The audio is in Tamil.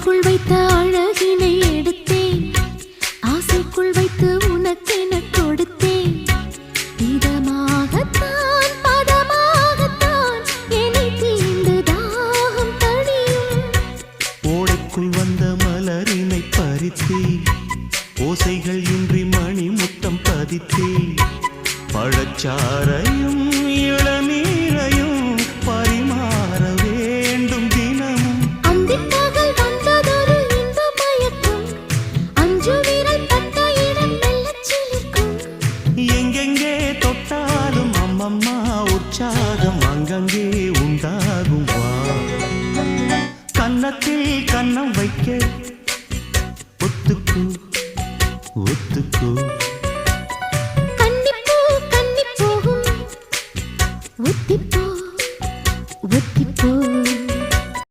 ஆடைக்குள் வைத்த அழகினை எடுத்தேன், ஆசைக்குள் வைத்து உனக்கென கொடுத்தேன். இதமாகத்தான் பதமாகத்தான் என்னை தீண்டு தாகம் தணியும். ஓடைக்குள் வந்த மலரினை பறித்தே, ஓசைகள் இன்றி மணி முத்தம் பதித்தே, பழச்சாரையும் இளநீரையும் பரிமாற வேண்டும் தினமும். அந்திப்பகல் வந்ததொரு இன்ப மயக்கம், அஞ்சு விரல் பட்ட இடம் மெல்லச் சிலிர்க்கும். எங்கெங்கே தொட்டாலும் அம்மம்மா உற்சாகம் அங்கங்கே உண்டாகும். வா கன்னத்தில் கன்னம் வைக்க,